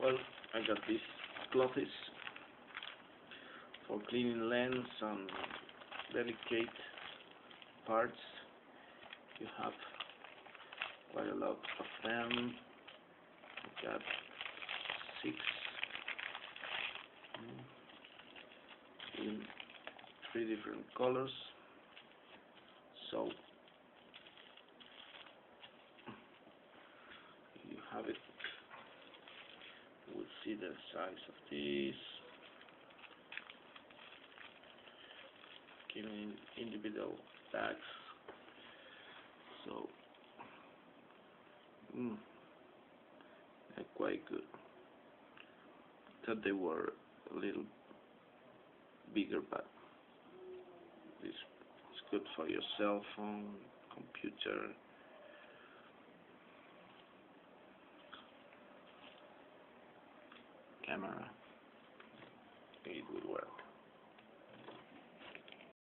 Well, I got these clothes for cleaning lens and delicate parts. You have quite a lot of them. I got 6 in 3 different colors. So you have it. We'll see the size of this. Came in individual bags. So they're quite good. Thought they were a little bigger, but this is good for your cell phone, computer. Camera. It will work.